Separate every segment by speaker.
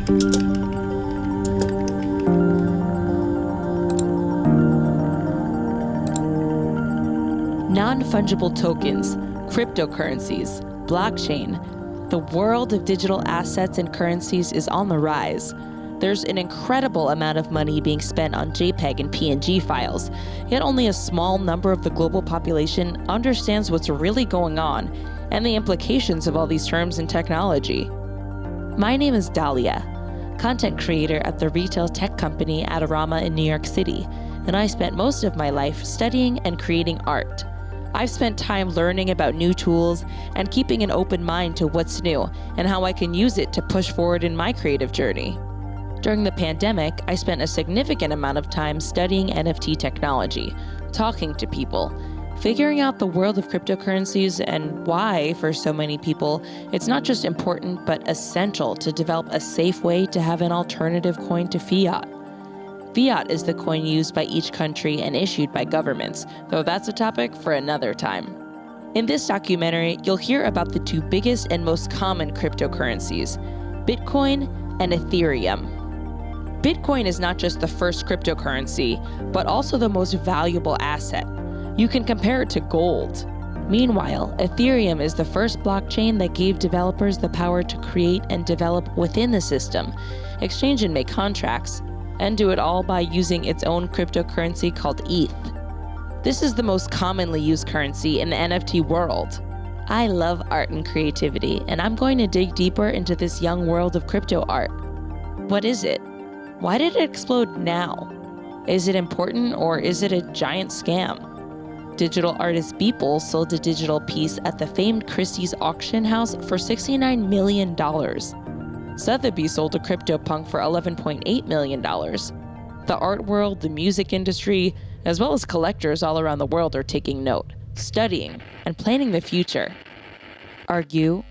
Speaker 1: Non-fungible tokens, cryptocurrencies, blockchain. The world of digital assets and currencies is on the rise. There's an incredible amount of money being spent on JPEG and PNG files, yet only a small number of the global population understands what's really going on and the implications of all these terms and technology. My name is D'Alia, content creator at the retail tech company Adorama in New York City, and I spent most of my life studying and creating art. I've spent time learning about new tools and keeping an open mind to what's new and how I can use it to push forward in my creative journey. During the pandemic, I spent a significant amount of time studying NFT technology, talking to people, figuring out the world of cryptocurrencies and why, for so many people, it's not just important but essential to develop a safe way to have an alternative coin to fiat. Fiat is the coin used by each country and issued by governments, though that's a topic for another time. In this documentary, you'll hear about the two biggest and most common cryptocurrencies, Bitcoin and Ethereum. Bitcoin is not just the first cryptocurrency, but also the most valuable asset. You can compare it to gold. Meanwhile, Ethereum is the first blockchain that gave developers the power to create and develop within the system, exchange and make contracts, and do it all by using its own cryptocurrency called ETH. This is the most commonly used currency in the NFT world. I love art and creativity, and I'm going to dig deeper into this young world of crypto art. What is it? Why did it explode now? Is it important or is it a giant scam? Digital artist Beeple sold a digital piece at the famed Christie's auction house for $69 million. Sotheby's sold a CryptoPunk for $11.8 million. The art world, the music industry, as well as collectors all around the world are taking note, studying, and planning the future. Are you?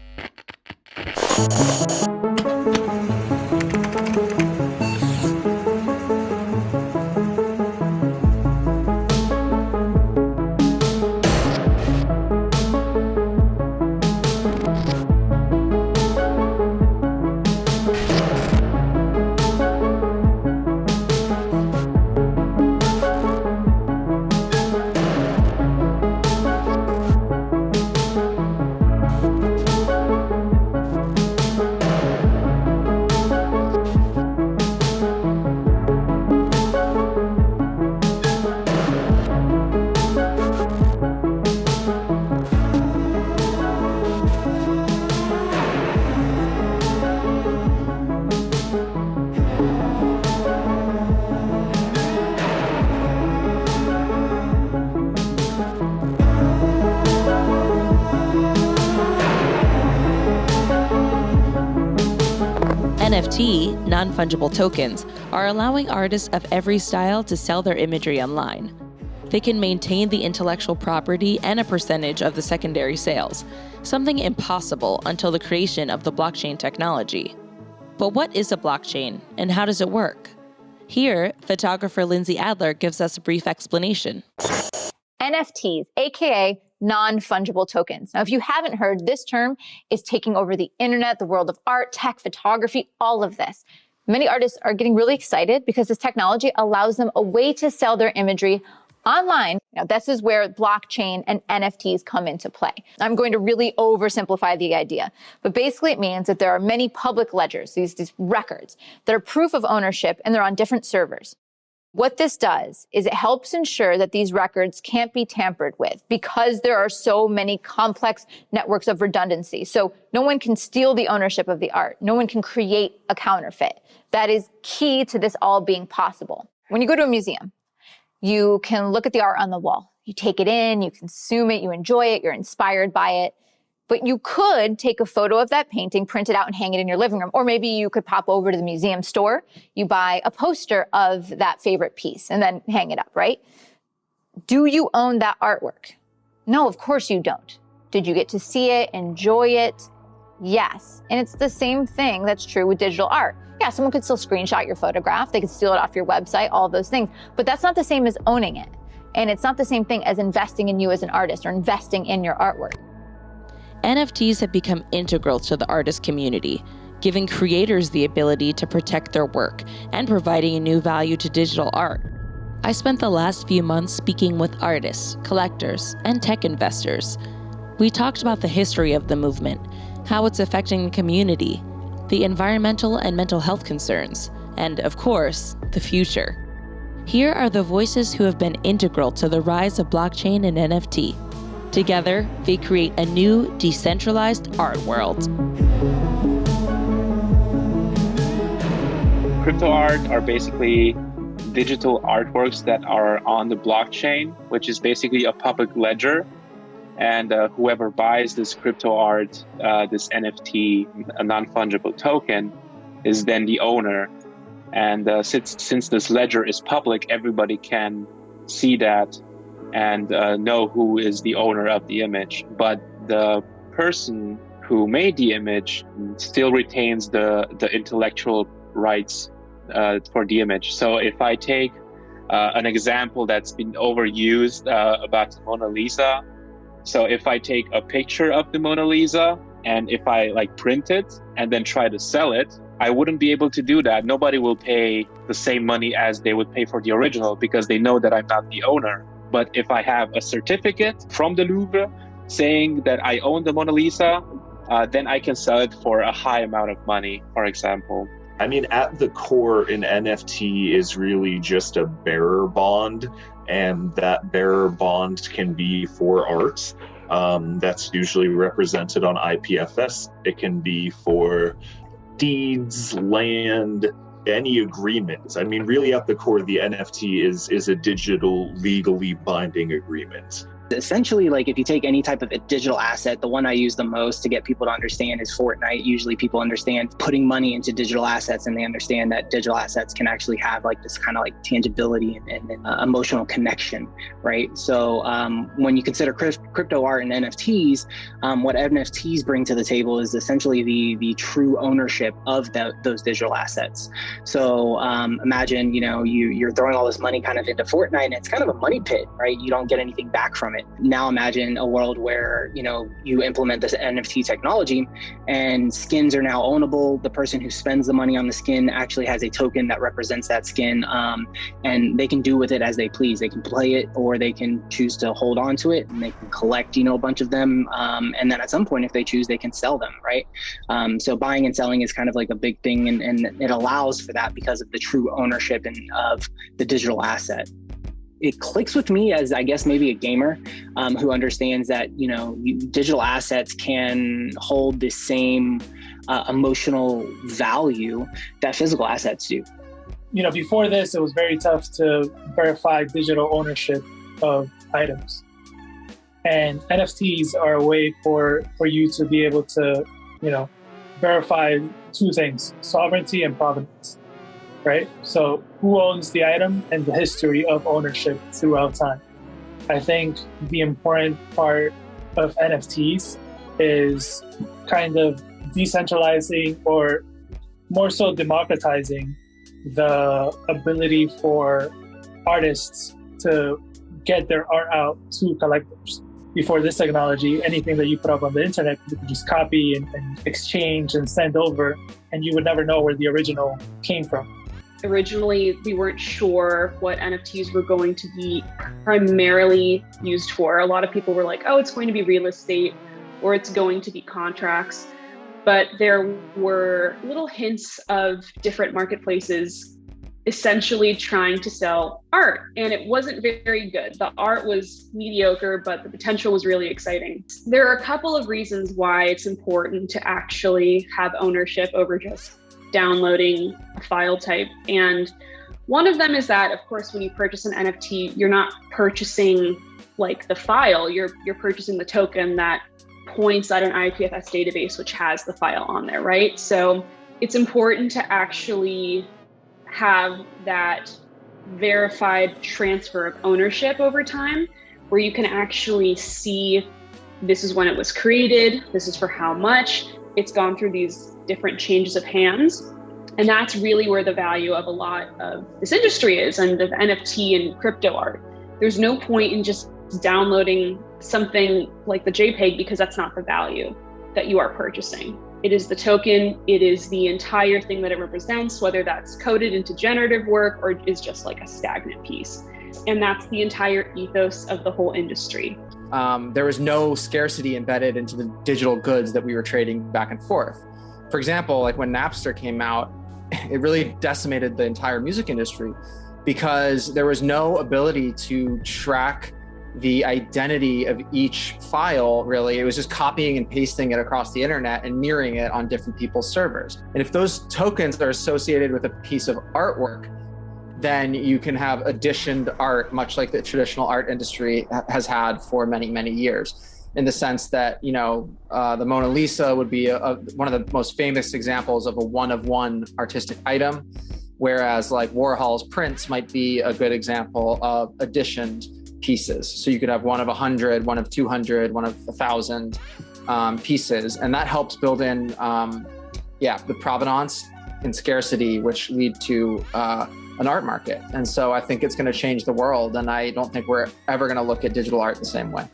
Speaker 1: NFT, non-fungible tokens, are allowing artists of every style to sell their imagery online. They can maintain the intellectual property and a percentage of the secondary sales, something impossible until the creation of the blockchain technology. But what is a blockchain, and how does it work? Here, photographer Lindsay Adler gives us a brief explanation.
Speaker 2: NFTs, aka non-fungible tokens. Now, if you haven't heard, this term is taking over the internet, the world of art, tech, photography, all of this. Many artists are getting really excited because this technology allows them a way to sell their imagery online. Now, this is where blockchain and NFTs come into play. I'm going to really oversimplify the idea, but basically it means that there are many public ledgers, these records, that are proof of ownership, and they're on different servers. What this does is it helps ensure that these records can't be tampered with because there are so many complex networks of redundancy. So no one can steal the ownership of the art. No one can create a counterfeit. That is key to this all being possible. When you go to a museum, you can look at the art on the wall. You take it in, you consume it, you enjoy it, you're inspired by it. But you could take a photo of that painting, print it out and hang it in your living room. Or maybe you could pop over to the museum store, you buy a poster of that favorite piece and then hang it up, right? Do you own that artwork? No, of course you don't. Did you get to see it, enjoy it? Yes. And it's the same thing that's true with digital art. Yeah, someone could still screenshot your photograph. They could steal it off your website, all of those things. But that's not the same as owning it. And it's not the same thing as investing in you as an artist or investing in your artwork.
Speaker 1: NFTs have become integral to the artist community. giving creators the ability to protect their work and providing a new value to digital art. I spent the last few months speaking with artists, collectors, and tech investors. We talked about the history of the movement, how it's affecting the community, the environmental and mental health concerns, and, of course, the future. Here are the voices who have been integral to the rise of blockchain and NFT. Together, they create a new, decentralized art world.
Speaker 3: Crypto art are basically digital artworks that are on the blockchain, which is basically a public ledger. And whoever buys this crypto art, this NFT, a non-fungible token, is then the owner. And since this ledger is public, everybody can see that and know who is the owner of the image. But the person who made the image still retains the intellectual rights for the image. So if I take an example that's been overused about the Mona Lisa, so if I take a picture of the Mona Lisa and if I print it and then try to sell it, I wouldn't be able to do that. Nobody will pay the same money as they would pay for the original because they know that I'm not the owner. But if I have a certificate from the Louvre saying that I own the Mona Lisa, then I can sell it for a high amount of money, for example.
Speaker 4: I mean, at the core, an NFT is really just a bearer bond, and that bearer bond can be for art. That's usually represented on IPFS. It can be for deeds, land, any agreements. I mean, really at the core, the NFT is a digital, legally binding agreement.
Speaker 5: Essentially, if you take any type of a digital asset, the one I use the most to get people to understand is Fortnite. Usually people understand putting money into digital assets, and they understand that digital assets can actually have this kind of tangibility and emotional connection, right? So when you consider crypto art and NFTs, what NFTs bring to the table is essentially the true ownership of those digital assets. So imagine, you're throwing all this money kind of into Fortnite, and it's kind of a money pit, right? You don't get anything back from it. Now imagine a world where, you implement this NFT technology and skins are now ownable. The person who spends the money on the skin actually has a token that represents that skin, and they can do with it as they please. They can play it, or they can choose to hold on to it, and they can collect, a bunch of them. And then at some point, if they choose, they can sell them, right? So buying and selling is kind of a big thing, and it allows for that because of the true ownership of the digital asset. It clicks with me as, I guess, maybe a gamer who understands that, digital assets can hold the same emotional value that physical assets do.
Speaker 6: Before this, it was very tough to verify digital ownership of items. And NFTs are a way for you to be able to, verify two things: sovereignty and provenance. Right? So who owns the item and the history of ownership throughout time. I think the important part of NFTs is kind of decentralizing, or more so democratizing, the ability for artists to get their art out to collectors. Before this technology, anything that you put up on the internet, you could just copy and exchange and send over, and you would never know where the original came from.
Speaker 7: Originally, we weren't sure what NFTs were going to be primarily used for. A lot of people were like, oh, it's going to be real estate, or it's going to be contracts. But there were little hints of different marketplaces essentially trying to sell art, and it wasn't very good. The art was mediocre, but the potential was really exciting. There are a couple of reasons why it's important to actually have ownership over just downloading a file type. And one of them is that, of course, when you purchase an NFT, you're not purchasing the file, you're purchasing the token that points at an IPFS database, which has the file on there, right? So it's important to actually have that verified transfer of ownership over time, where you can actually see this is when it was created, this is for how much, it's gone through these different changes of hands. And that's really where the value of a lot of this industry is, and of NFT and crypto art. There's no point in just downloading something like the JPEG, because that's not the value that you are purchasing. It is the token, it is the entire thing that it represents, whether that's coded into generative work or is just like a stagnant piece. And that's the entire ethos of the whole industry.
Speaker 8: There was no scarcity embedded into the digital goods that we were trading back and forth. For example, like when Napster came out, it really decimated the entire music industry because there was no ability to track the identity of each file, really. It was just copying and pasting it across the internet and mirroring it on different people's servers. And if those tokens are associated with a piece of artwork, then you can have additioned art, much like the traditional art industry has had for many, many years. In the sense that, the Mona Lisa would be one of the most famous examples of a one-of-one artistic item, whereas like Warhol's prints might be a good example of additioned pieces. So you could have one of 100, one of 200, one of 1,000 pieces. And that helps build in, the provenance and scarcity, which lead to an art market. And so I think it's going to change the world. And I don't think we're ever going to look at digital art the same way.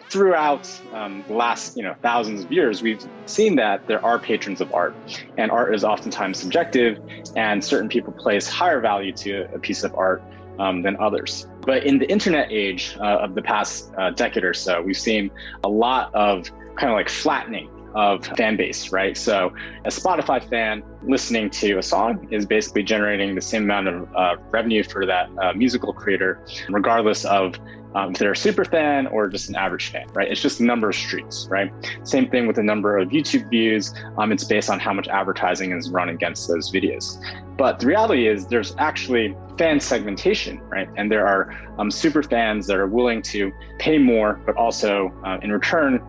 Speaker 9: Throughout the last, thousands of years, we've seen that there are patrons of art, and art is oftentimes subjective, and certain people place higher value to a piece of art than others. But in the internet age of the past decade or so, we've seen a lot of kind of like flattening of fan base, right? So a Spotify fan listening to a song is basically generating the same amount of revenue for that musical creator, regardless of if they're a super fan or just an average fan, right? It's just the number of streams, right? Same thing with the number of YouTube views. It's based on how much advertising is run against those videos. But the reality is there's actually fan segmentation, right? And there are super fans that are willing to pay more, but also in return,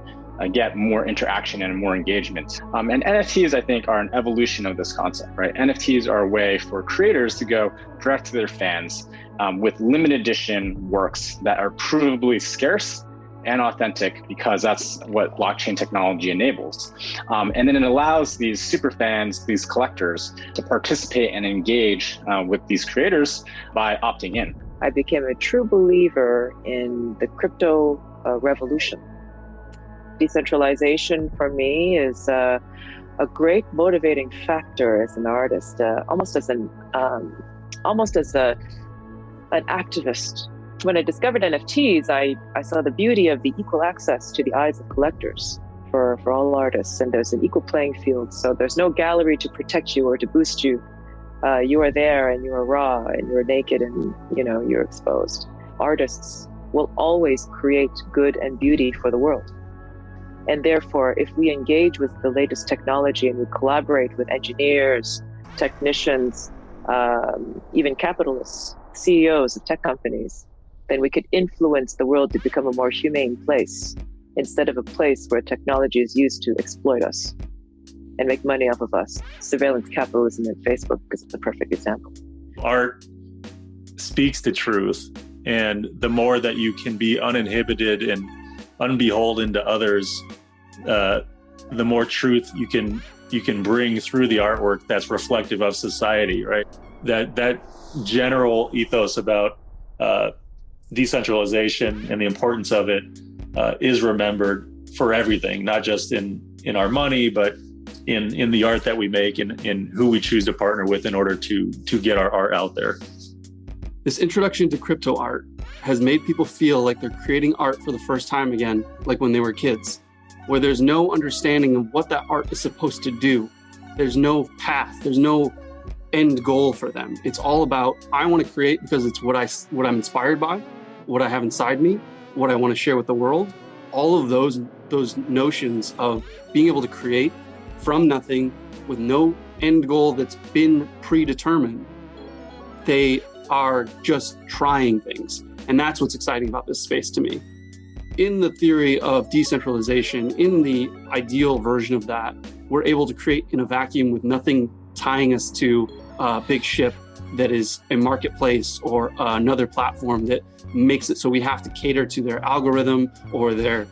Speaker 9: get more interaction and more engagement. And NFTs, I think, are an evolution of this concept, right? NFTs are a way for creators to go direct to their fans with limited edition works that are provably scarce and authentic, because that's what blockchain technology enables. And then it allows these super fans, these collectors, to participate and engage with these creators by opting in.
Speaker 10: I became a true believer in the crypto revolution. Decentralization for me is a great motivating factor as an artist, almost as an activist. When I discovered NFTs, I saw the beauty of the equal access to the eyes of collectors for all artists, and there's an equal playing field. So there's no gallery to protect you or to boost you. You are there, and you are raw, and you're naked, and you're exposed. Artists will always create good and beauty for the world. And therefore, if we engage with the latest technology and we collaborate with engineers, technicians, even capitalists, CEOs of tech companies, then we could influence the world to become a more humane place instead of a place where technology is used to exploit us and make money off of us. Surveillance capitalism and Facebook is the perfect example.
Speaker 11: Art speaks the truth, and the more that you can be uninhibited and unbeholden to others, the more truth you can bring through the artwork that's reflective of society, right? That general ethos about decentralization and the importance of it is remembered for everything, not just in our money, but in the art that we make and in who we choose to partner with in order to get our art out there.
Speaker 12: This introduction to crypto art has made people feel like they're creating art for the first time again, like when they were kids, where there's no understanding of what that art is supposed to do. There's no path, there's no end goal for them. It's all about, I want to create because it's what I'm inspired by, what I have inside me, what I want to share with the world. All of those notions of being able to create from nothing with no end goal that's been predetermined, they are just trying things. And that's what's exciting about this space to me. In the theory of decentralization, in the ideal version of that, we're able to create in a vacuum with nothing tying us to a big ship that is a marketplace or another platform that makes it so we have to cater to their algorithm or their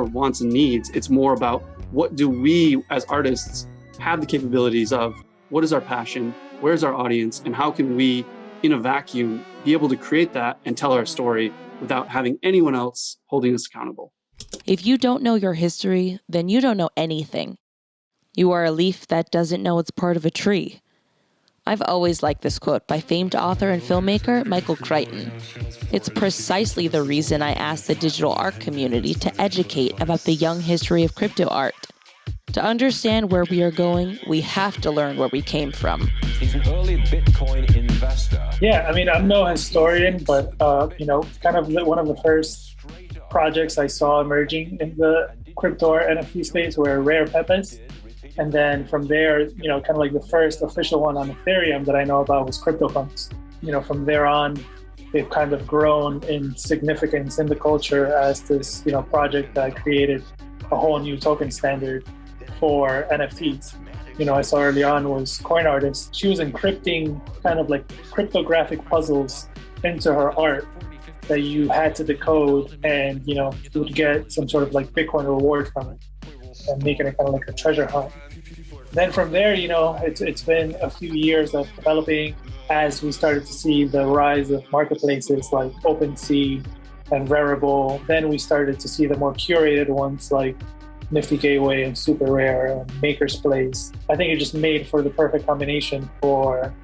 Speaker 12: wants and needs. It's more about, what do we as artists have the capabilities of? What is our passion? Where's our audience? And how can we, in a vacuum, be able to create that and tell our story without having anyone else holding us accountable?
Speaker 1: If you don't know your history, then you don't know anything. You are a leaf that doesn't know it's part of a tree. I've always liked this quote by famed author and filmmaker Michael Crichton. It's precisely the reason I asked the digital art community to educate about the young history of crypto art. To understand where we are going, we have to learn where we came from.
Speaker 13: He's an early Bitcoin investor.
Speaker 6: Yeah, I mean, I'm no historian, but kind of one of the first projects I saw emerging in the crypto art NFT space were rare pepes. And then from there, kind of like the first official one on Ethereum that I know about was CryptoPunks. From there on, they've kind of grown in significance in the culture as this, project that created a whole new token standard for NFTs. I saw early on was Coin Artist. She was encrypting kind of like cryptographic puzzles into her art that you had to decode, and you would get some sort of like Bitcoin reward from it, and making it kind of like a treasure hunt. Then from there, it's been a few years of developing as we started to see the rise of marketplaces like OpenSea and Rarible. Then we started to see the more curated ones like Nifty Gateway and Super Rare and Maker's Place. I think it just made for the perfect combination for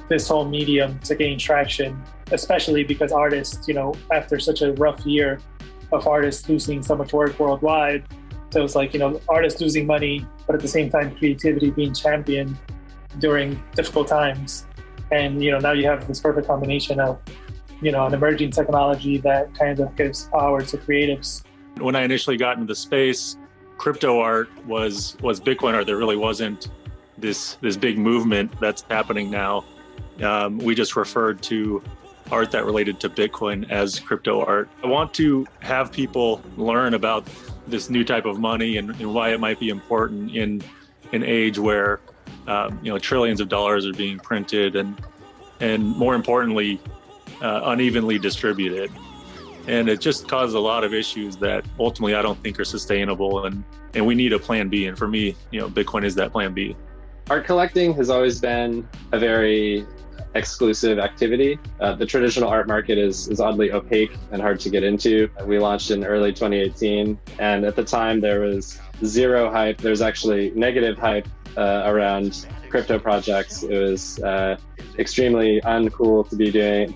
Speaker 6: this whole medium to gain traction, especially because artists, after such a rough year of artists losing so much work worldwide, so it was like, artists losing money, but at the same time, creativity being championed during difficult times. And, now you have this perfect combination of, an emerging technology that kind of gives power to creatives.
Speaker 11: When I initially got into the space, crypto art was Bitcoin art. There really wasn't this big movement that's happening now. We just referred to art that related to Bitcoin as crypto art. I want to have people learn about this new type of money and why it might be important in an age where trillions of dollars are being printed and more importantly unevenly distributed. And it just causes a lot of issues that ultimately I don't think are sustainable, and we need a plan B. And for me, Bitcoin is that plan B.
Speaker 14: Art collecting has always been a very exclusive activity. The traditional art market is oddly opaque and hard to get into. We launched in early 2018, and at the time there was zero hype. There's actually negative hype around crypto projects. It was extremely uncool to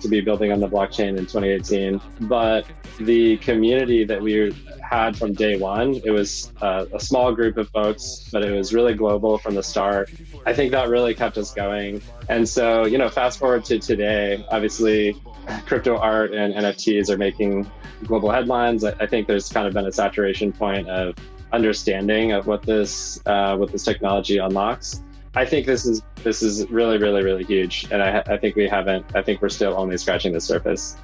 Speaker 14: be building on the blockchain in 2018. But the community that we had from day one, it was a small group of folks, but it was really global from the start. I think that really kept us going. And so, fast forward to today, obviously crypto art and NFTs are making global headlines. I think there's kind of been a saturation point of understanding of what this technology unlocks. I think this is really, really, really huge. And I think we're still only scratching the surface.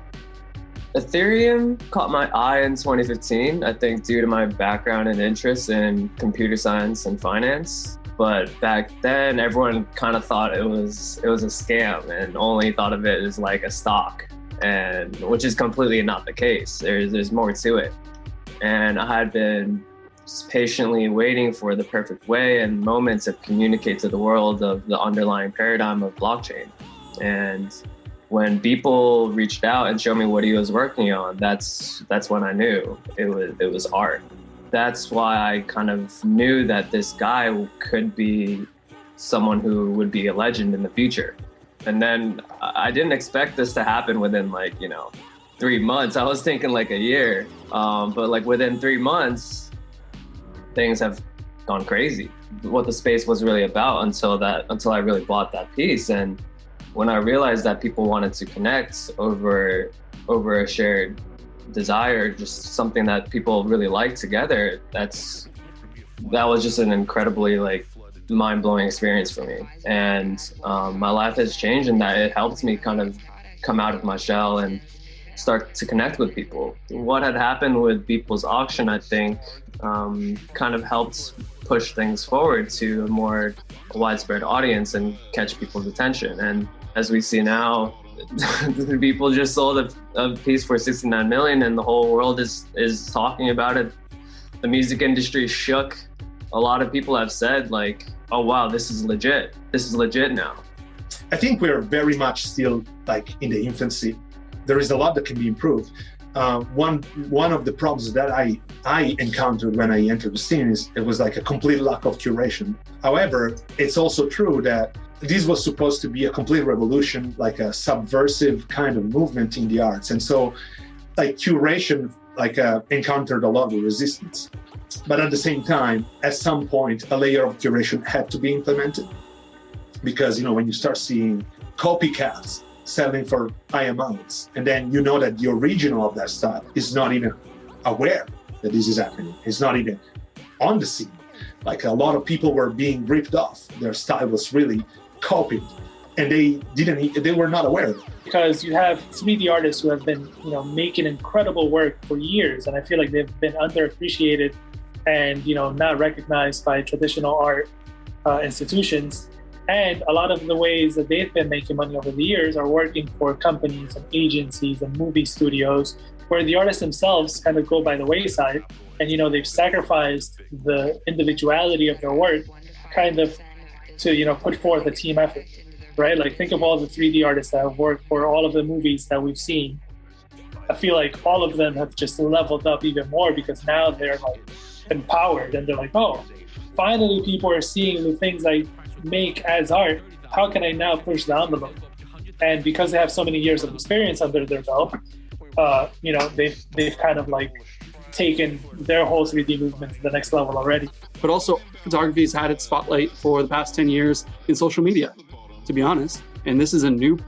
Speaker 15: Ethereum caught my eye in 2015, I think due to my background and interest in computer science and finance. But back then, everyone kind of thought it was a scam and only thought of it as like a stock, and which is completely not the case. There's more to it. And I had been just patiently waiting for the perfect way and moment to communicate to the world of the underlying paradigm of blockchain. And when people reached out and showed me what he was working on, that's when I knew it was art. That's why I kind of knew that this guy could be someone who would be a legend in the future. And then I didn't expect this to happen within 3 months. I was thinking like a year, but like within 3 months, things have gone crazy. What the space was really about until I really bought that piece. And when I realized that people wanted to connect over a shared desire, just something that people really like together, that was just an incredibly mind-blowing experience for me. And my life has changed in that it helped me kind of come out of my shell and start to connect with people. What had happened with Beeple's auction, I think, kind of helped push things forward to a more widespread audience and catch people's attention. And as we see now, Beeple just sold a piece for 69 million and the whole world is talking about it. The music industry shook. A lot of people have said oh wow, this is legit. This is legit now.
Speaker 16: I think we're very much still in the infancy. There is a lot that can be improved. one of the problems that I encountered when I entered the scene is it was like a complete lack of curation. However, it's also true that this was supposed to be a complete revolution, like a subversive kind of movement in the arts. And so like curation encountered a lot of resistance. But at the same time, at some point, a layer of curation had to be implemented. Because, when you start seeing copycats selling for high amounts, and then you know that the original of that style is not even aware that this is happening. It's not even on the scene. Like a lot of people were being ripped off. Their style was really copied, and they were not aware of it.
Speaker 6: Because you have 3D artists who have been, making incredible work for years, and I feel like they've been underappreciated and, not recognized by traditional art institutions. And a lot of the ways that they've been making money over the years are working for companies and agencies and movie studios, where the artists themselves kind of go by the wayside. And, they've sacrificed the individuality of their work kind of to, put forth a team effort, right? Like think of all the 3D artists that have worked for all of the movies that we've seen. I feel like all of them have just leveled up even more because now they're like empowered and they're like, oh, finally people are seeing the things I make as art. How can I now push the envelope? And because they have so many years of experience under their belt, they've kind of like taken their whole 3D movement to the next level already.
Speaker 12: But also, photography has had its spotlight for the past 10 years in social media, to be honest. And this is a new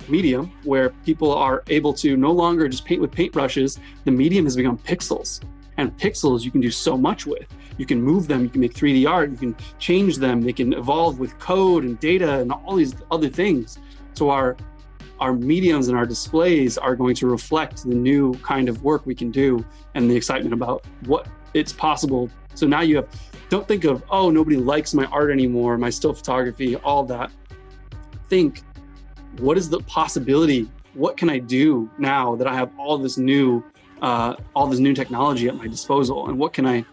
Speaker 12: medium where people are able to no longer just paint with paintbrushes. The medium has become pixels. And pixels you can do so much with. You can move them, you can make 3D art, you can change them, they can evolve with code and data and all these other things. So our mediums and our displays are going to reflect the new kind of work we can do and the excitement about what it's possible. So now don't think of, oh, nobody likes my art anymore, my still photography, all that. Think, what is the possibility? What can I do now that I have all this new technology at my disposal? And what can I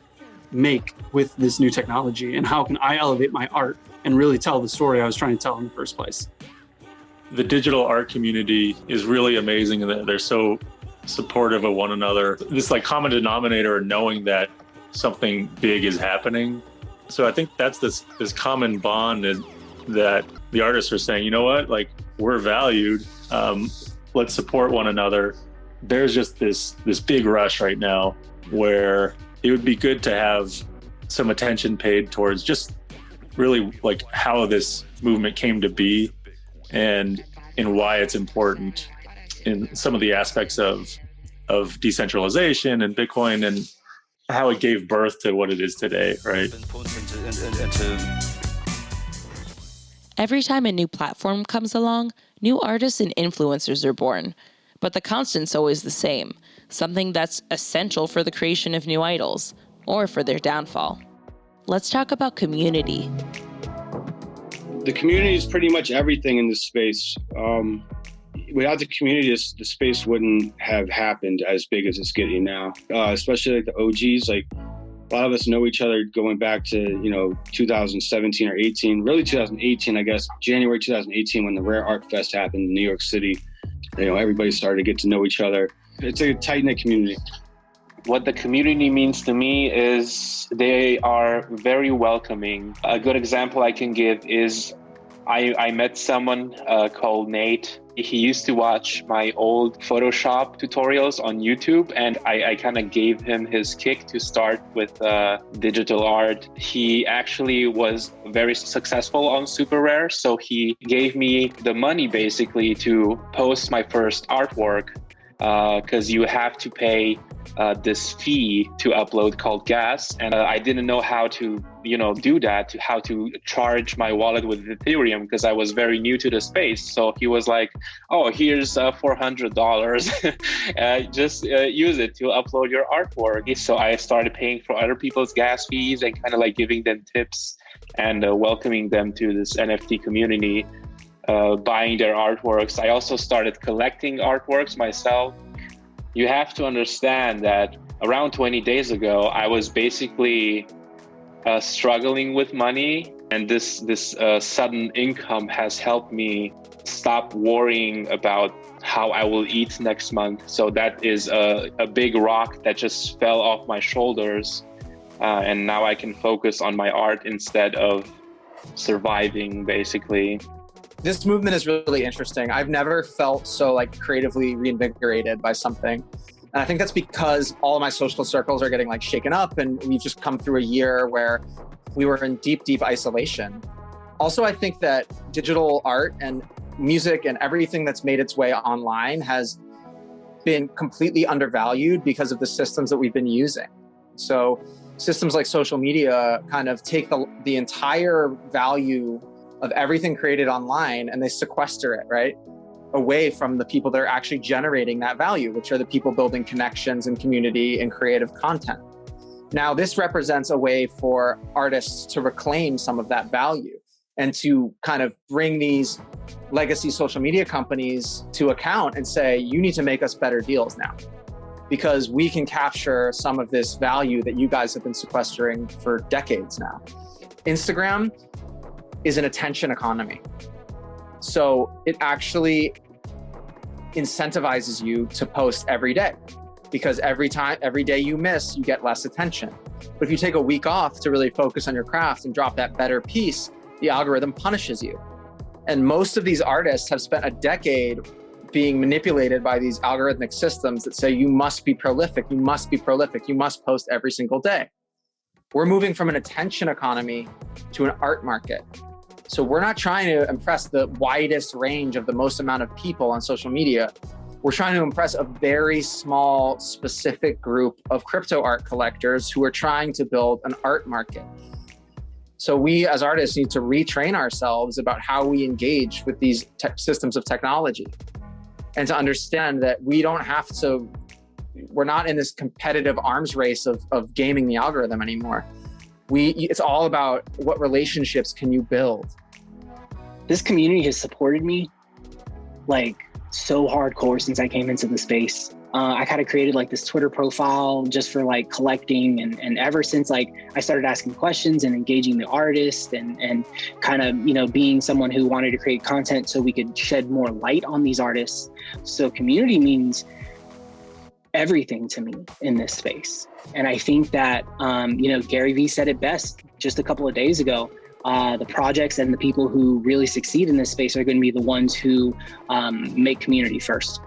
Speaker 12: make with this new technology? And how can I elevate my art and really tell the story I was trying to tell in the first place?
Speaker 11: The digital art community is really amazing and they're so supportive of one another. This like common denominator, knowing that something big is happening. So I think that's this common bond that the artists are saying, you know what, like we're valued. Let's support one another. There's just this big rush right now where it would be good to have some attention paid towards just really like how this movement came to be and why it's important in some of the aspects of decentralization and Bitcoin and how it gave birth to what it is today, right?
Speaker 1: Every time a new platform comes along, new artists and influencers are born. But the constant's always the same, something that's essential for the creation of new idols, or for their downfall. Let's talk about community.
Speaker 17: The community is pretty much everything in this space. Without the community, the space wouldn't have happened as big as it's getting now, especially like the OGs. Like a lot of us know each other going back to, 2017 or 18, really 2018, I guess, January 2018, when the Rare Art Fest happened in New York City. Everybody started to get to know each other. It's a tight-knit community.
Speaker 3: What the community means to me is they are very welcoming. A good example I can give is I met someone called Nate. He used to watch my old Photoshop tutorials on YouTube, and I kind of gave him his kick to start with digital art. He actually was very successful on Super Rare, so he gave me the money basically to post my first artwork, because you have to pay this fee to upload called gas. And I didn't know how to, do that, how to charge my wallet with Ethereum, because I was very new to the space. So he was like, oh, here's $400. Just use it to upload your artwork. So I started paying for other people's gas fees and kind of like giving them tips and welcoming them to this NFT community, buying their artworks. I also started collecting artworks myself. You have to understand that around 20 days ago, I was basically struggling with money And this sudden income has helped me stop worrying about how I will eat next month. So that is a big rock that just fell off my shoulders. And now I can focus on my art instead of surviving, basically.
Speaker 8: This movement is really interesting. I've never felt so like creatively reinvigorated by something. And I think that's because all of my social circles are getting like shaken up, and we've just come through a year where we were in deep, deep isolation. Also, I think that digital art and music and everything that's made its way online has been completely undervalued because of the systems that we've been using. So systems like social media kind of take the entire value of everything created online and they sequester it, right, away from the people that are actually generating that value, which are the people building connections and community and creative content. Now, this represents a way for artists to reclaim some of that value and to kind of bring these legacy social media companies to account and say, you need to make us better deals now, because we can capture some of this value that you guys have been sequestering for decades now. Instagram is an attention economy. So it actually incentivizes you to post every day, because every day you miss, you get less attention. But if you take a week off to really focus on your craft and drop that better piece, the algorithm punishes you. And most of these artists have spent a decade being manipulated by these algorithmic systems that say, you must be prolific, you must be prolific, you must post every single day. We're moving from an attention economy to an art market. So we're not trying to impress the widest range of the most amount of people on social media. We're trying to impress a very small, specific group of crypto art collectors who are trying to build an art market. So we as artists need to retrain ourselves about how we engage with these systems of technology, and to understand that we don't have to, we're not in this competitive arms race of gaming the algorithm anymore. It's all about what relationships can you build.
Speaker 5: This community has supported me like so hardcore since I came into the space. I kind of created like this Twitter profile just for like collecting, and ever since like I started asking questions and engaging the artist and kind of, you know, being someone who wanted to create content so we could shed more light on these artists. So community means everything to me in this space. And I think that, you know, Gary Vee said it best just a couple of days ago. The projects and the people who really succeed in this space are going to be the ones who make community first.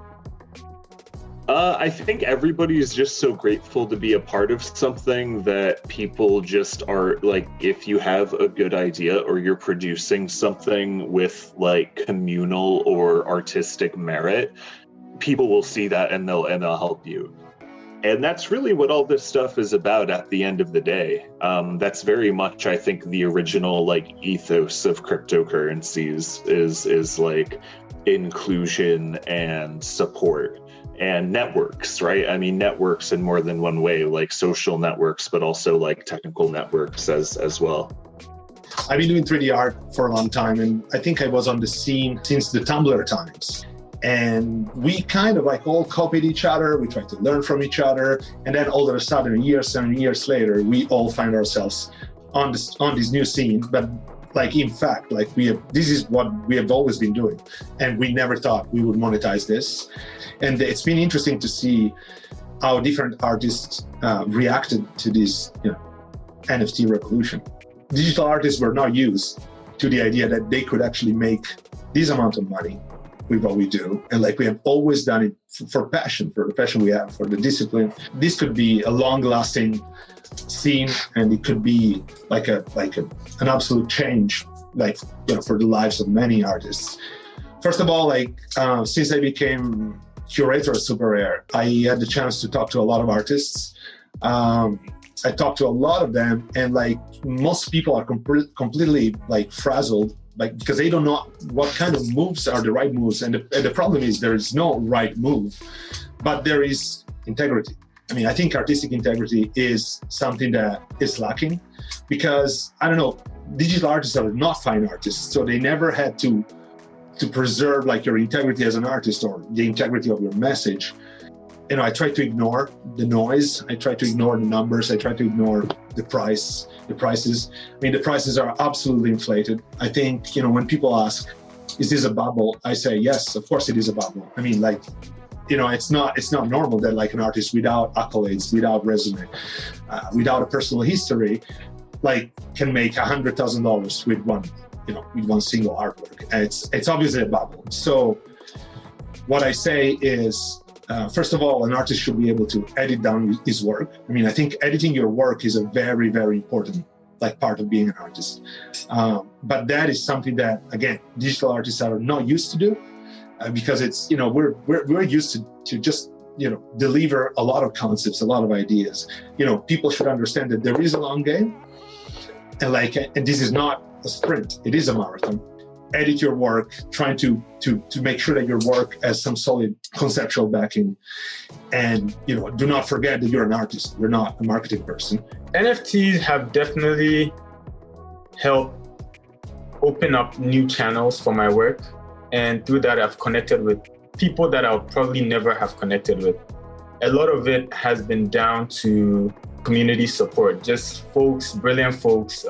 Speaker 4: I think everybody is just so grateful to be a part of something that people just are like, if you have a good idea or you're producing something with like communal or artistic merit, people will see that and they'll help you. And that's really what all this stuff is about at the end of the day. That's very much, I think, the original like ethos of cryptocurrencies is like inclusion and support. And networks, right? I mean, networks in more than one way, like social networks, but also like technical networks as well.
Speaker 16: I've been doing 3D art for a long time, and I think I was on the scene since the Tumblr times. And we kind of like all copied each other. We tried to learn from each other. And then all of a sudden, years and years later, we all find ourselves on this new scene. But like, in fact, like this is what we have always been doing. And we never thought we would monetize this. And it's been interesting to see how different artists reacted to this, you know, NFT revolution. Digital artists were not used to the idea that they could actually make this amount of money with what we do. And like, we have always done it for passion, for the passion we have, for the discipline. This could be a long-lasting scene, and it could be like an absolute change, like, you know, for the lives of many artists. First of all, like since I became curator at Super Rare, I had the chance to talk to a lot of artists. I talked to a lot of them, and like most people are completely like frazzled, like because they don't know what kind of moves are the right moves. And the problem is there is no right move, but there is integrity. I mean, I think artistic integrity is something that is lacking, because I don't know, digital artists are not fine artists, so they never had to preserve like your integrity as an artist or the integrity of your message. I try to ignore the noise. I try to ignore the numbers. I try to ignore the prices. I mean, the prices are absolutely inflated. I think, when people ask, is this a bubble? I say, yes, of course it is a bubble. I mean, it's not normal that like an artist without accolades, without resume, without a personal history, can make $100,000 with one single artwork. And it's obviously a bubble. So what I say is, first of all, an artist should be able to edit down his work. I mean, I think editing your work is a very, very important part of being an artist. But that is something that, again, digital artists are not used to do because it's, we're used to just, deliver a lot of concepts, a lot of ideas. People should understand that there is a long game and this is not a sprint, it is a marathon. Edit your work, trying to make sure that your work has some solid conceptual backing. And, do not forget that you're an artist. You're not a marketing person.
Speaker 18: NFTs have definitely helped open up new channels for my work. And through that, I've connected with people that I'll probably never have connected with. A lot of it has been down to community support, just folks, brilliant folks,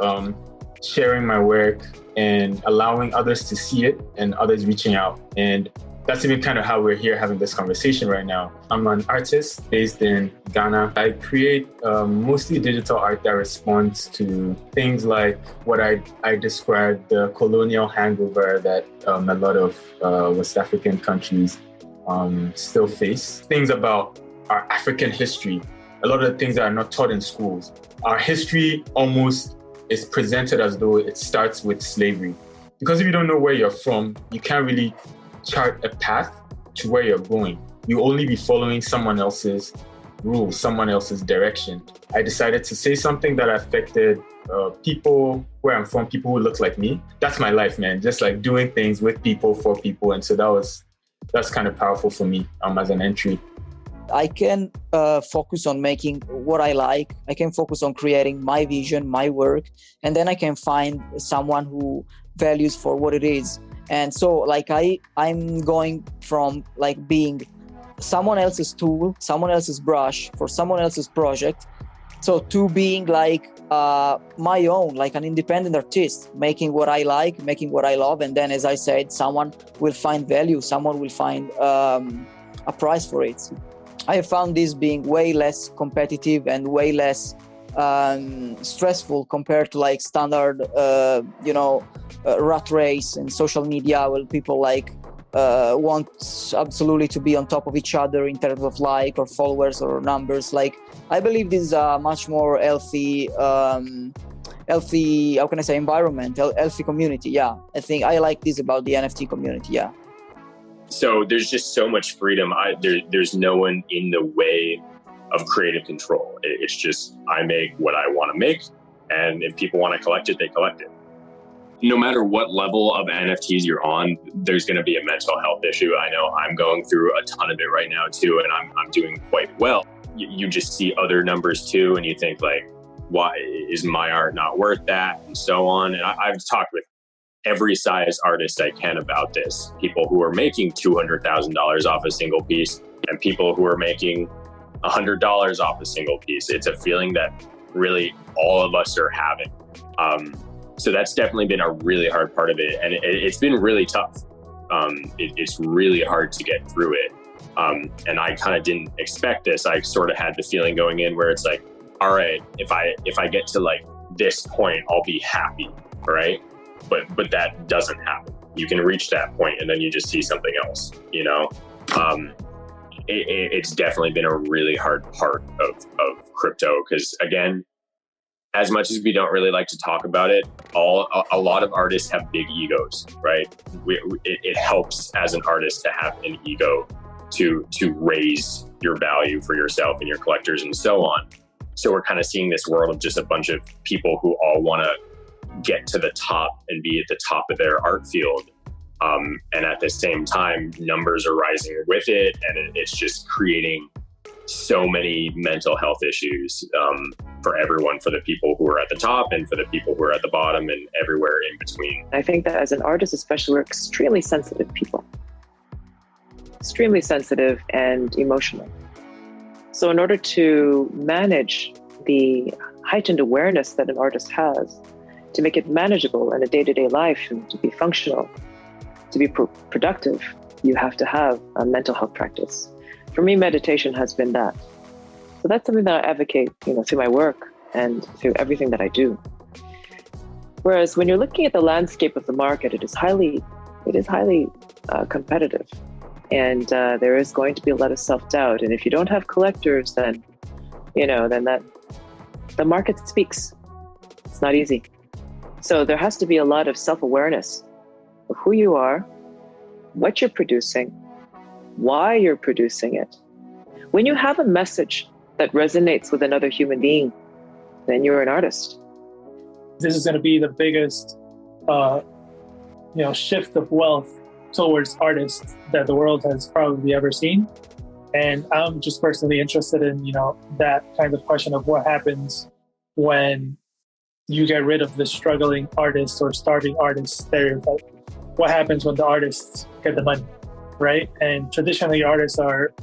Speaker 18: sharing my work and allowing others to see it and others reaching out. And that's even kind of how we're here having this conversation right now. I'm an artist based in Ghana. I create mostly digital art that responds to things like what I described, the colonial hangover that a lot of West African countries still face. Things about our African history, a lot of the things that are not taught in schools. Our history almost is presented as though it starts with slavery. Because if you don't know where you're from, you can't really chart a path to where you're going. You'll only be following someone else's rules, someone else's direction. I decided to say something that affected people where I'm from, people who look like me. That's my life, man. Just doing things with people, for people. And so that's kind of powerful for me as an entry.
Speaker 19: I can focus on making what I like. I can focus on creating my vision, my work, and then I can find someone who values for what it is. And so I'm going from being someone else's tool, someone else's brush for someone else's project, so to being my own, an independent artist, making what I like, making what I love. And then, as I said, someone will find value, someone will find a price for it. I have found this being way less competitive and way less stressful compared to standard, rat race and social media where people want absolutely to be on top of each other in terms of or followers or numbers. I believe this is a much more healthy, how can I say, environment, healthy community. Yeah, I think I like this about the NFT community. Yeah.
Speaker 20: So there's just so much freedom. There's no one in the way of creative control. It's just, I make what I want to make, and if people want to collect it, they collect it. No matter what level of NFTs you're on, there's going to be a mental health issue. I know I'm going through a ton of it right now too, and I'm doing quite well. You just see other numbers too, and you think why is my art not worth that, and so on. And I've talked with every size artist I can about this. People who are making $200,000 off a single piece and people who are making $100 off a single piece. It's a feeling that really all of us are having. So that's definitely been a really hard part of it. And it's been really tough. It's really hard to get through it. And I kind of didn't expect this. I sort of had the feeling going in where it's all right, if I get to this point, I'll be happy, right? But that doesn't happen. You can reach that point and then you just see something else, It's definitely been a really hard part of crypto because, again, as much as we don't really like to talk about it, a lot of artists have big egos, right? It helps as an artist to have an ego to raise your value for yourself and your collectors and so on. So we're kind of seeing this world of just a bunch of people who all want to get to the top and be at the top of their art field. And at the same time, numbers are rising with it. And it's just creating so many mental health issues for everyone, for the people who are at the top and for the people who are at the bottom and everywhere in between.
Speaker 10: I think that as an artist, especially, we're extremely sensitive people. Extremely sensitive and emotional. So in order to manage the heightened awareness that an artist has, to make it manageable in a day-to-day life and to be functional, to be productive, you have to have a mental health practice. For me, meditation has been that. So that's something that I advocate, through my work and through everything that I do. Whereas when you're looking at the landscape of the market, it is highly competitive. And there is going to be a lot of self-doubt. And if you don't have collectors, then that the market speaks. It's not easy. So there has to be a lot of self-awareness of who you are, what you're producing, why you're producing it. When you have a message that resonates with another human being, then you're an artist.
Speaker 6: This is going to be the biggest, shift of wealth towards artists that the world has probably ever seen. And I'm just personally interested in, that kind of question of what happens when you get rid of the struggling artist or starving artist stereotype. What happens when the artists get the money, right? And traditionally artists are,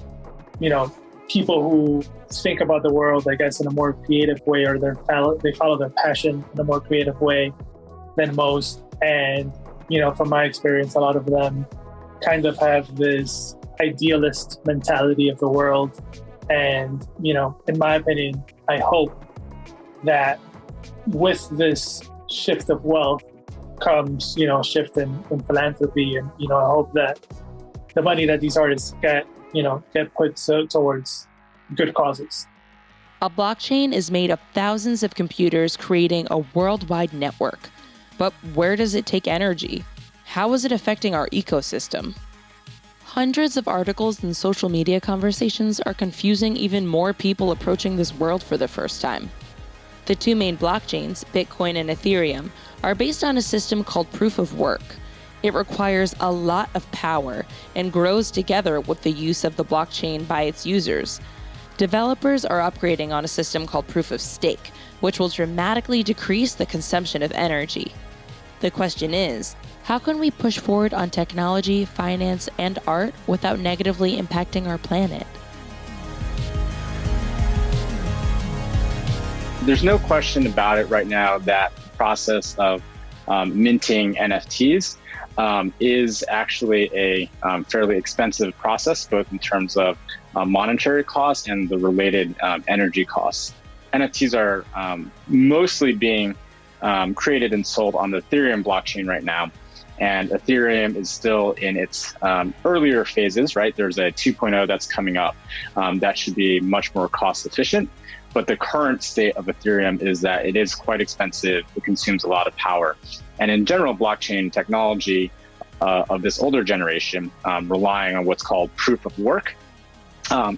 Speaker 6: people who think about the world, I guess, in a more creative way, or they follow their passion in a more creative way than most. And, from my experience, a lot of them kind of have this idealist mentality of the world. And, in my opinion, I hope that with this shift of wealth comes, shift in philanthropy. And, I hope that the money that these artists get put towards good causes.
Speaker 1: A blockchain is made of thousands of computers creating a worldwide network. But where does it take energy? How is it affecting our ecosystem? Hundreds of articles and social media conversations are confusing even more people approaching this world for the first time. The two main blockchains, Bitcoin and Ethereum, are based on a system called proof of work. It requires a lot of power and grows together with the use of the blockchain by its users. Developers are upgrading on a system called proof of stake, which will dramatically decrease the consumption of energy. The question is, how can we push forward on technology, finance, and art without negatively impacting our planet?
Speaker 9: There's no question about it right now that the process of minting NFTs is actually a fairly expensive process, both in terms of monetary costs and the related energy costs. NFTs are mostly being created and sold on the Ethereum blockchain right now. And Ethereum is still in its earlier phases, right? There's a 2.0 that's coming up that should be much more cost efficient. But the current state of Ethereum is that it is quite expensive. It consumes a lot of power. And in general, blockchain technology of this older generation, relying on what's called proof of work,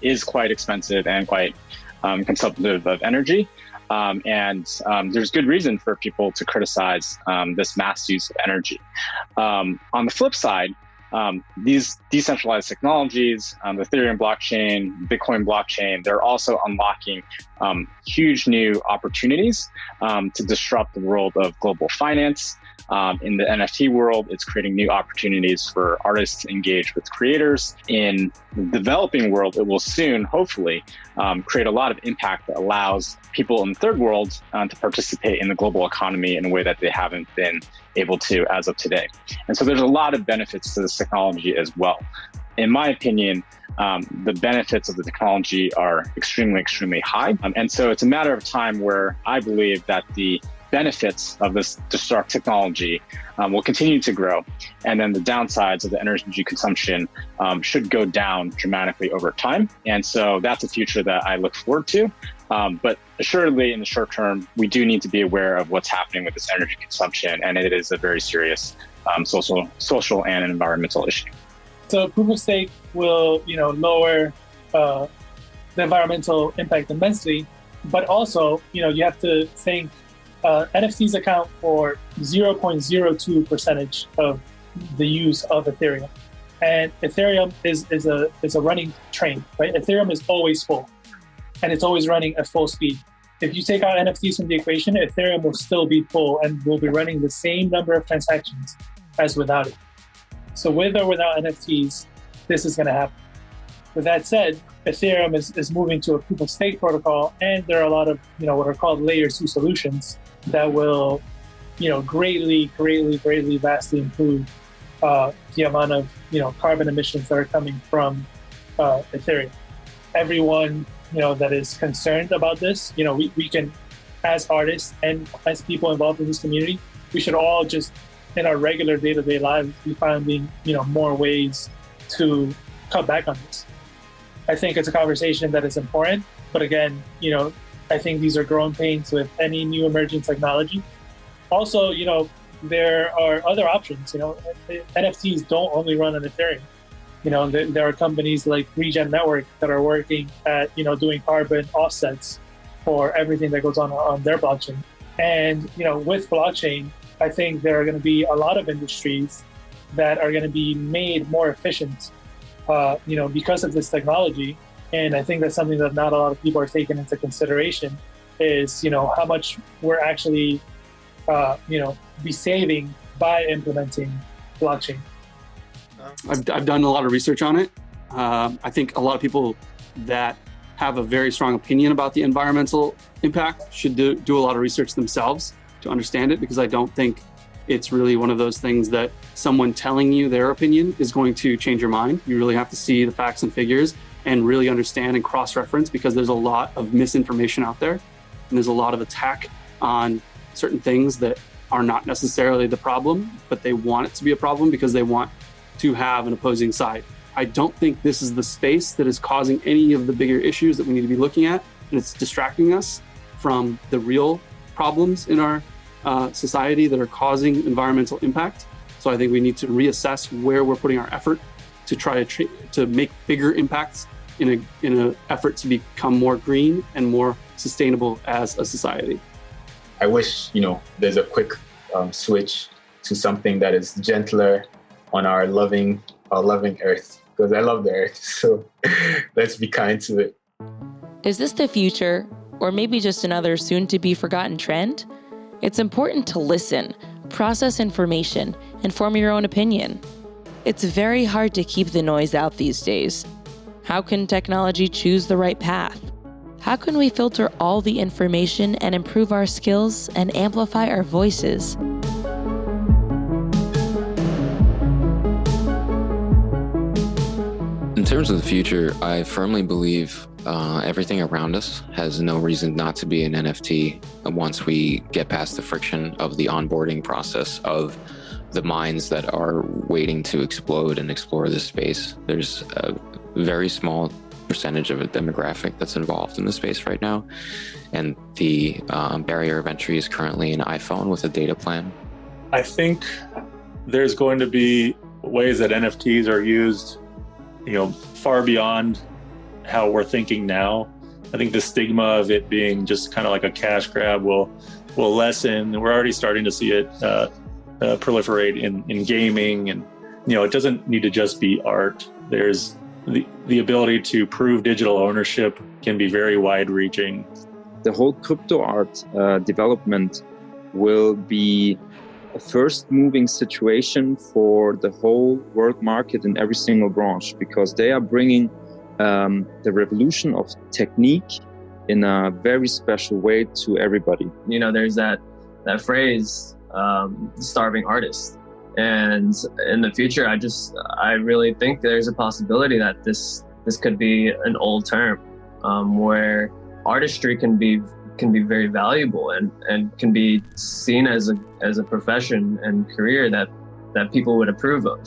Speaker 9: is quite expensive and quite consumptive of energy. And there's good reason for people to criticize this mass use of energy. On the flip side, these decentralized technologies, the Ethereum blockchain, Bitcoin blockchain, they're also unlocking huge new opportunities to disrupt the world of global finance. In the NFT world, it's creating new opportunities for artists to engage with creators. In the developing world, it will soon, hopefully, create a lot of impact that allows people in the third world to participate in the global economy in a way that they haven't been able to as of today. And so there's a lot of benefits to this technology as well. In my opinion, the benefits of the technology are extremely, extremely high. And so it's a matter of time where I believe that the benefits of this disrupt technology will continue to grow. And then the downsides of the energy consumption should go down dramatically over time. And so that's a future that I look forward to. But assuredly, in the short term, we do need to be aware of what's happening with this energy consumption. And it is a very serious social and environmental issue.
Speaker 6: So proof of stake will, lower the environmental impact immensely. But also, you have to think NFTs account for 0.02% of the use of Ethereum. And Ethereum is a running train, right? Ethereum is always full and it's always running at full speed. If you take out NFTs from the equation, Ethereum will still be full and will be running the same number of transactions as without it. So with or without NFTs, this is going to happen. with that said, Ethereum is moving to a proof of stake protocol, and there are a lot of, what are called layer 2 solutions that will, greatly, vastly improve the amount of, carbon emissions that are coming from Ethereum. Everyone, that is concerned about this, we can, as artists and as people involved in this community, we should all just, in our regular day-to-day lives, be finding, more ways to cut back on this. I think it's a conversation that is important, but again, I think these are growing pains with any new emerging technology. Also, there are other options. NFTs don't only run on Ethereum. There are companies like Regen Network that are working at, doing carbon offsets for everything that goes on their blockchain. And, with blockchain, I think there are going to be a lot of industries that are going to be made more efficient, because of this technology. And I think that's something that not a lot of people are taking into consideration is, how much we're actually, be saving by implementing blockchain.
Speaker 12: I've done a lot of research on it. I think a lot of people that have a very strong opinion about the environmental impact should do a lot of research themselves to understand it, because I don't think it's really one of those things that someone telling you their opinion is going to change your mind. You really have to see the facts and figures and really understand and cross-reference, because there's a lot of misinformation out there, and there's a lot of attack on certain things that are not necessarily the problem, but they want it to be a problem because they want to have an opposing side. I don't think this is the space that is causing any of the bigger issues that we need to be looking at, and it's distracting us from the real problems in our society that are causing environmental impact. So I think we need to reassess where we're putting our effort to try to make bigger impacts in an effort to become more green and more sustainable as a society.
Speaker 18: I wish, there's a quick switch to something that is gentler on our loving earth, because I love the earth. So let's be kind to it.
Speaker 1: Is this the future, or maybe just another soon-to-be forgotten trend? It's important to listen, process information, and form your own opinion. It's very hard to keep the noise out these days. How can technology choose the right path? How can we filter all the information and improve our skills and amplify our voices?
Speaker 21: In terms of the future, I firmly believe everything around us has no reason not to be an NFT once we get past the friction of the onboarding process of the minds that are waiting to explode and explore this space. There's a very small percentage of a demographic that's involved in the space right now, and the barrier of entry is currently an iPhone with a data plan.
Speaker 11: I think there's going to be ways that NFTs are used, far beyond how we're thinking now. I think the stigma of it being just kind of like a cash grab will lessen. We're already starting to see it proliferate in gaming, and it doesn't need to just be art. There's the ability to prove digital ownership can be very wide-reaching.
Speaker 22: The whole crypto art development will be a first-moving situation for the whole world market in every single branch, because they are bringing the revolution of technique in a very special way to everybody.
Speaker 15: There's that phrase, starving artist. And in the future, I really think there's a possibility that this could be an old term, where artistry can be very valuable and can be seen as a profession and career that people would approve of.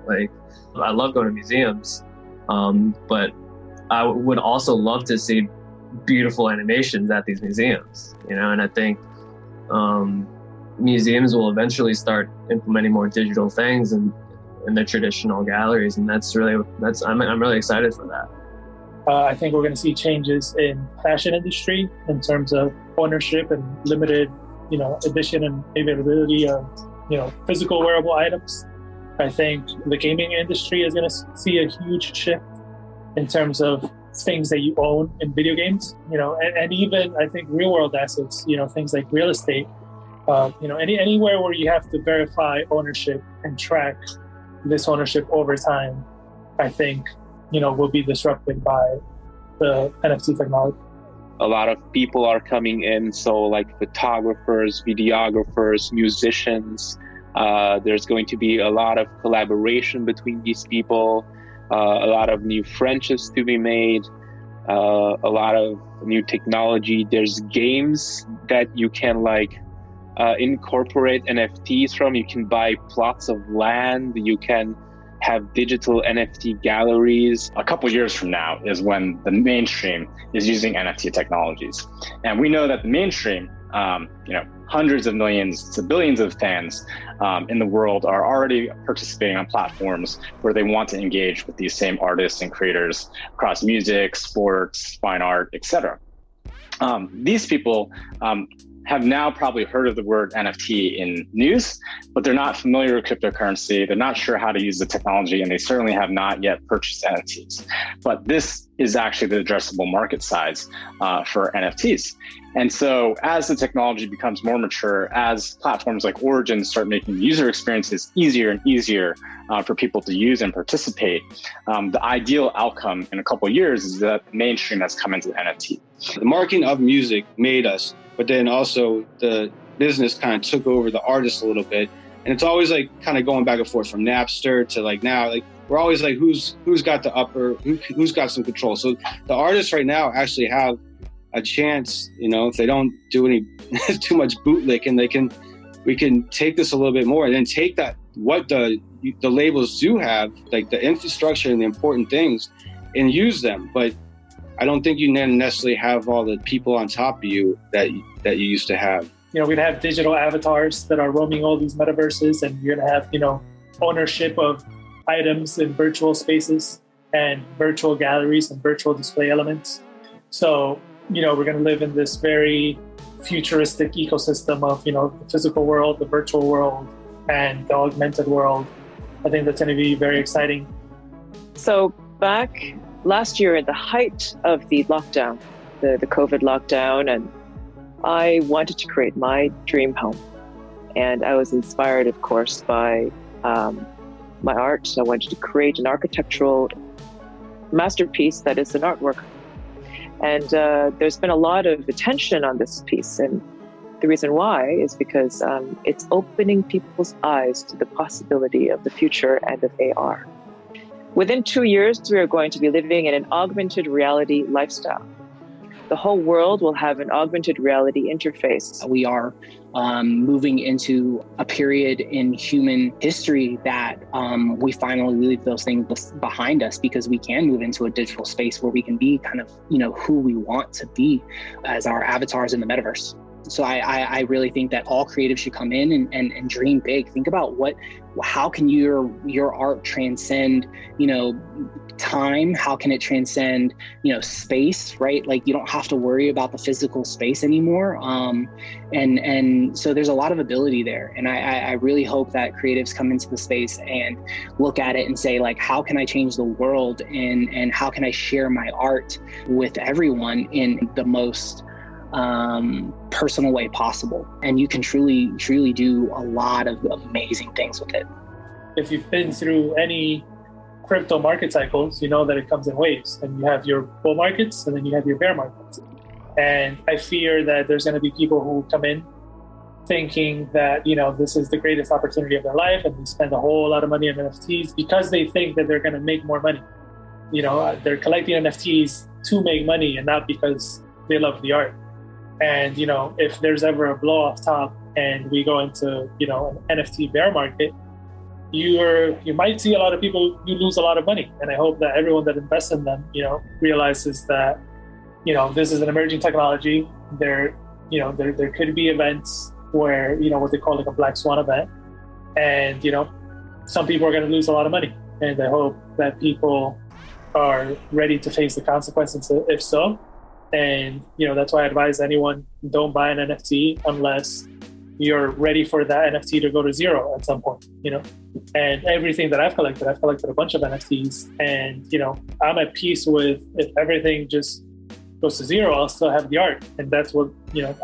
Speaker 15: Like, I love going to museums, but I would also love to see beautiful animations at these museums. And I think museums will eventually start implementing more digital things in the traditional galleries, and I'm really excited for that.
Speaker 6: I think we're going to see changes in fashion industry in terms of ownership and limited, edition and availability of, physical wearable items. I think the gaming industry is going to see a huge shift in terms of things that you own in video games, and even I think real world assets, things like real estate, anywhere where you have to verify ownership and track this ownership over time. I think will be disrupted by the NFT technology.
Speaker 3: A lot of people are coming in, so like photographers, videographers, musicians. There's going to be a lot of collaboration between these people, a lot of new friendships to be made, a lot of new technology. There's games that you can incorporate NFTs from. You can buy plots of land. You can have digital NFT galleries.
Speaker 9: A couple years from now is when the mainstream is using NFT technologies. And we know that the mainstream, hundreds of millions to billions of fans in the world are already participating on platforms where they want to engage with these same artists and creators across music, sports, fine art, etc. These people have now probably heard of the word NFT in news, but they're not familiar with cryptocurrency. They're not sure how to use the technology, and they certainly have not yet purchased NFTs. But this is actually the addressable market size for NFTs. And so as the technology becomes more mature, as platforms like Origin start making user experiences easier and easier for people to use and participate, the ideal outcome in a couple of years is that mainstream has come into the NFT.
Speaker 17: The marketing of music made us, but then also the business kind of took over the artist a little bit. And it's always kind of going back and forth from Napster to now, we're always who's got the upper, who's got some control. So the artists right now actually have a chance, if they don't do any too much bootlicking, we can take this a little bit more and then take that, what the labels do have, the infrastructure and the important things, and use them. But I don't think you necessarily have all the people on top of you that you used to have.
Speaker 6: We're going to have digital avatars that are roaming all these metaverses, and you're going to have, ownership of items in virtual spaces and virtual galleries and virtual display elements. So, we're going to live in this very futuristic ecosystem of, the physical world, the virtual world, and the augmented world. I think that's going to be very exciting.
Speaker 10: So back last year at the height of the lockdown, the COVID lockdown, and I wanted to create my dream home. And I was inspired, of course, by my art. I wanted to create an architectural masterpiece that is an artwork. And there's been a lot of attention on this piece. And the reason why is because it's opening people's eyes to the possibility of the future and of AR. Within 2 years, we are going to be living in an augmented reality lifestyle. The whole world will have an augmented reality interface.
Speaker 5: We are moving into a period in human history that we finally leave those things behind us, because we can move into a digital space where we can be kind of, who we want to be as our avatars in the metaverse. So I really think that all creatives should come in and dream big. Think about how can your art transcend, time? How can it transcend, space, right? You don't have to worry about the physical space anymore. And so there's a lot of ability there. And I really hope that creatives come into the space and look at it and say, how can I change the world, and how can I share my art with everyone in the most personal way possible. And you can truly do a lot of amazing things with it.
Speaker 6: If you've been through any crypto market cycles, you know that it comes in waves, and you have your bull markets and then you have your bear markets. And I fear that there's going to be people who come in thinking that, this is the greatest opportunity of their life, and they spend a whole lot of money on NFTs because they think that they're going to make more money. They're collecting NFTs to make money and not because they love the art. And, if there's ever a blow off top and we go into, an NFT bear market, you might see a lot of people, you lose a lot of money. And I hope that everyone that invests in them, realizes that, this is an emerging technology. There could be events where, what they call a black swan event. And, some people are going to lose a lot of money. And I hope that people are ready to face the consequences if so. And, that's why I advise anyone, don't buy an NFT unless you're ready for that NFT to go to zero at some point, And everything that I've collected a bunch of NFTs, and, I'm at peace with, if everything just goes to zero, I'll still have the art. And that's what,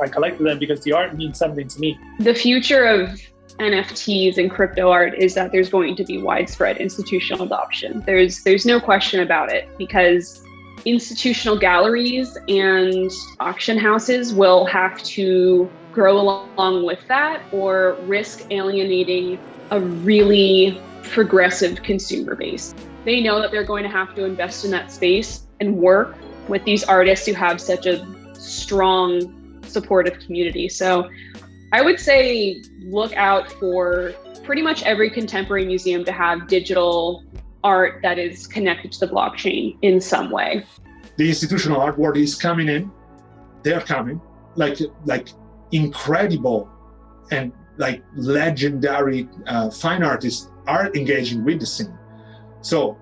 Speaker 6: I collected them because the art means something to me.
Speaker 2: The future of NFTs and crypto art is that there's going to be widespread institutional adoption. There's no question about it, because institutional galleries and auction houses will have to grow along with that or risk alienating a really progressive consumer base. They know that they're going to have to invest in that space and work with these artists who have such a strong supportive community. So I would say look out for pretty much every contemporary museum to have digital art that is connected to the blockchain in some way.
Speaker 16: The institutional art world is coming in. They're coming, like incredible and like legendary fine artists are engaging with the scene. So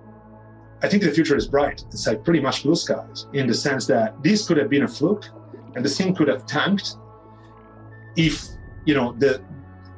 Speaker 16: I think the future is bright. It's like pretty much blue skies, in the sense that this could have been a fluke and the scene could have tanked if, you know, the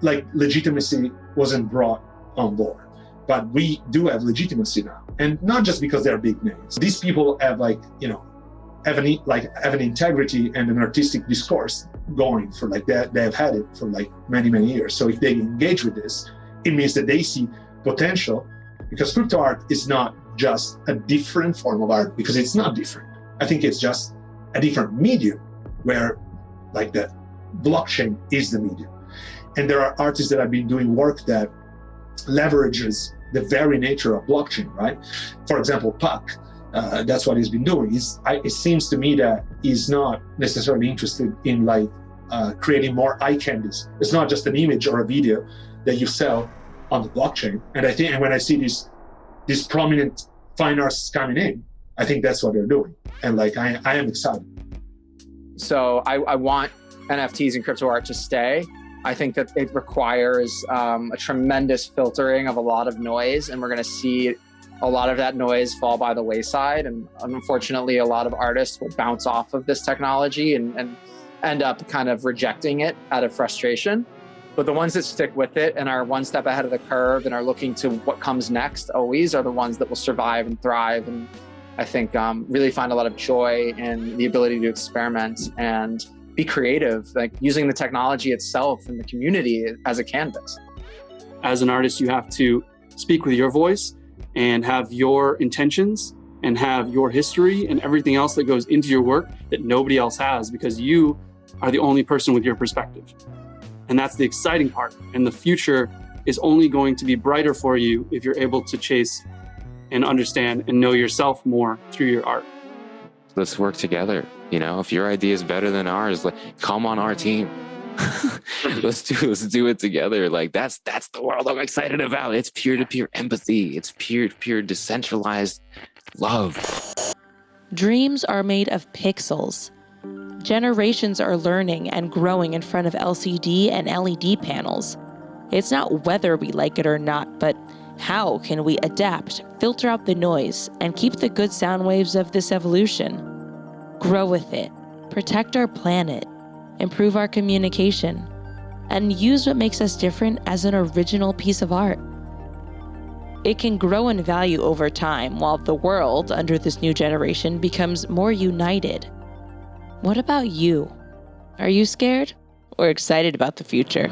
Speaker 16: legitimacy wasn't brought on board. But we do have legitimacy now, and not just because they're big names. These people have have an integrity and an artistic discourse going for they've had it for many years. So if they engage with this, it means that they see potential, because crypto art is not just a different form of art, because it's not different. I think it's just a different medium where the blockchain is the medium. And there are artists that have been doing work that leverages the very nature of blockchain, right? For example, Puck, that's what he's been doing. It seems to me that he's not necessarily interested in creating more eye candies. It's not just an image or a video that you sell on the blockchain. And I think, and when I see these prominent fine artists coming in, I think that's what they're doing. And I am excited.
Speaker 8: So I want NFTs and crypto art to stay. I think that it requires a tremendous filtering of a lot of noise, and we're going to see a lot of that noise fall by the wayside. And unfortunately, a lot of artists will bounce off of this technology and end up kind of rejecting it out of frustration. But the ones that stick with it and are one step ahead of the curve and are looking to what comes next always are the ones that will survive and thrive. And I think really find a lot of joy in the ability to experiment and be creative, using the technology itself and the community as a canvas.
Speaker 12: As an artist, you have to speak with your voice and have your intentions and have your history and everything else that goes into your work that nobody else has, because you are the only person with your perspective. And that's the exciting part. And the future is only going to be brighter for you if you're able to chase and understand and know yourself more through your art.
Speaker 21: Let's work together. If your idea is better than ours, come on our team. Let's do it together. That's the world I'm excited about. It's peer-to-peer empathy. It's peer-to-peer decentralized love.
Speaker 1: Dreams are made of pixels. Generations are learning and growing in front of LCD and LED panels. It's not whether we like it or not, but how can we adapt, filter out the noise, and keep the good sound waves of this evolution? Grow with it, protect our planet, improve our communication, and use what makes us different as an original piece of art. It can grow in value over time while the world, under this new generation, becomes more united. What about you? Are you scared or excited about the future?